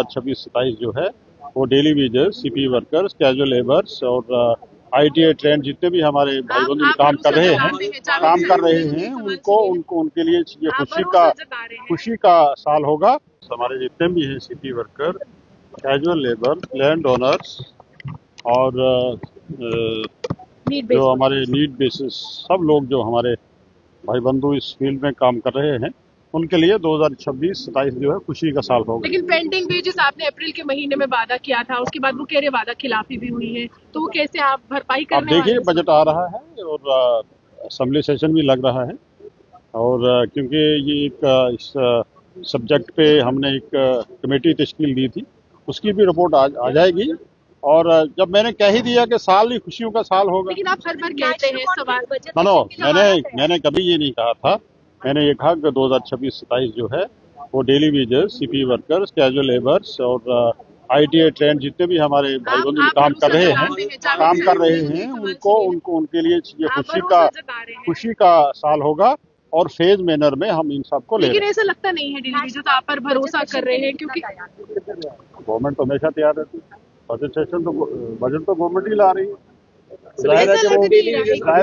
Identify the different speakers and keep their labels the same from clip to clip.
Speaker 1: 26-27 जो है वो daily wagers, CP workers, casual labours और आईटीआई ट्रेंड जितने भी हमारे भाई बंधु काम कर रहे हैं उनको उनको उनके लिए ये खुशी का साल होगा। हमारे जितने भी हैं CP worker, casual labour, land owners और जो हमारे नीड बेसिस सब लोग जो हमारे भाई बंधु इस फील्ड में काम कर रहे हैं उनके लिए 2026-27 जो है खुशी का साल होगा।
Speaker 2: लेकिन पेंडिंग वेजेस आपने अप्रैल के महीने में वादा किया था, उसके बाद वो कह रहे वादा खिलाफी भी हुई है, तो वो कैसे आप भरपाई करने वाले?
Speaker 1: अब देखिए बजट आ रहा है और असेंबली सेशन भी लग रहा है और क्योंकि ये एक इस सब्जेक्ट पे हमने एक कमेटी तश्कील दी थी, उसकी भी रिपोर्ट आ जाएगी और जब मैंने कह ही दिया कि साल ही खुशियों का साल होगा।
Speaker 2: लेकिन आप हर बार कहते हैं सवाल बजट
Speaker 1: मैंने कभी ये नहीं कहा था। मैंने ये कहा कि 2026-27 जो है वो daily wagers, CP workers, casual labours और आईटीआई ट्रेंड जितने भी हमारे भाई बंधु काम कर रहे हैं उनको उनके लिए ये खुशी का साल होगा और फेज मैनर में हम इन सबको ले रहे हैं।
Speaker 2: लेकिन ऐसा लगता नहीं है डेली वेजर्स आप पर भरोसा कर रहे हैं, क्योंकि
Speaker 1: गवर्नमेंट तो हमेशा तैयार रहती है। बजट तो गवर्नमेंट ही ला रही है, जाहिर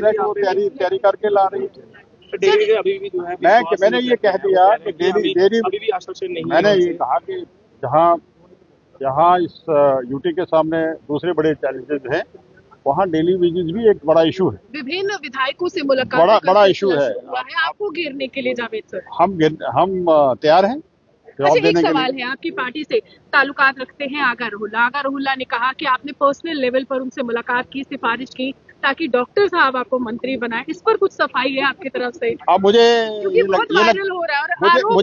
Speaker 1: है कि वो तैयारी करके ला रही है।
Speaker 3: अभी भी जो है
Speaker 1: मैंने ये कह दिया कि डेली
Speaker 3: अभी भी आश्वासन नहीं।
Speaker 1: मैंने ये कहा कि जहाँ इस यूटी के सामने दूसरे बड़े चैलेंजेस हैं वहाँ डेली वेजेस भी एक बड़ा इशू है।
Speaker 2: विभिन्न विधायकों से मुलाकात
Speaker 1: बड़ा इशू है
Speaker 2: आपको घेरने के लिए। जावेद सर,
Speaker 1: हम तैयार हैं।
Speaker 2: अच्छा, एक सवाल है, आपकी पार्टी से ताल्लुकात रखते हैं आगा रोहिल्ला ने कहा कि आपने पर्सनल लेवल पर उनसे मुलाकात की, सिफारिश की ताकि डॉक्टर साहब आपको मंत्री बनाए। इस पर कुछ सफाई है आपकी तरफ से?
Speaker 1: अब मुझे
Speaker 2: बहुत वायरल हो रहा है और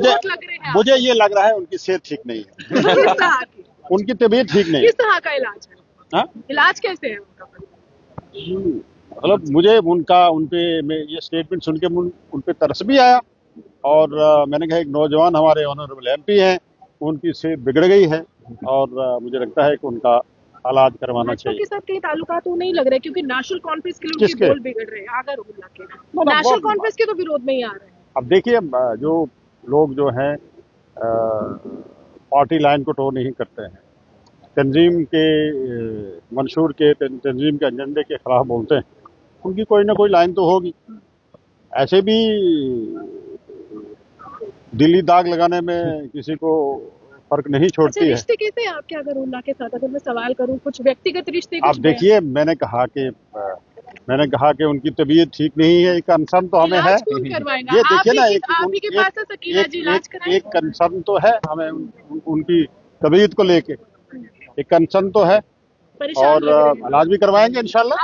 Speaker 1: मुझे ये लग रहा है उनकी सेहत ठीक नहीं है।
Speaker 2: किस तरह की?
Speaker 1: उनकी तबीयत ठीक नहीं है।
Speaker 2: किस तरह का इलाज है? इलाज कैसे है उनका?
Speaker 1: मतलब मुझे उनपे ये स्टेटमेंट सुन के उन पे तरस भी आया और मैंने कहा एक नौजवान हमारे ऑनरेबल एमपी हैं, उनकी सेहत बिगड़ गई है और मुझे लगता है कि उनका इलाज करवाना चाहिए।
Speaker 2: के साथ कई ताल्लुकात तो नहीं लग रहे, क्योंकि नेशनल कॉन्फ्रेंस के लिए उनके बोल बिगड़ रहे हैं आगा रोहिल्ला के। नेशनल कॉन्फ्रेंस के तो विरोध में ही आ रहे हैं।
Speaker 1: अब देखिए जो लोग जो हैं पार्टी लाइन को टो नहीं करते हैं, तंजीम के मंशूर के तंजीम के एजेंडे के खिलाफ बोलते हैं, उनकी कोई ना कोई लाइन तो होगी। ऐसे भी दिल्ली दाग लगाने में किसी को फर्क नहीं छोड़ती है।
Speaker 2: रिश्ते कैसे हैं आपके आगा रोहिल्ला के साथ? अगर मैं सवाल करूं, कुछ व्यक्तिगत रिश्ते?
Speaker 1: आप देखिए, मैंने कहा कि उनकी तबीयत ठीक नहीं है, एक कंसर्न तो हमें है।
Speaker 2: ये देखिए ना,
Speaker 1: एक कंसर्न तो है हमें उनकी तबीयत को लेके, एक कंसर्न तो है और इलाज भी करवाएंगे इंशाल्लाह।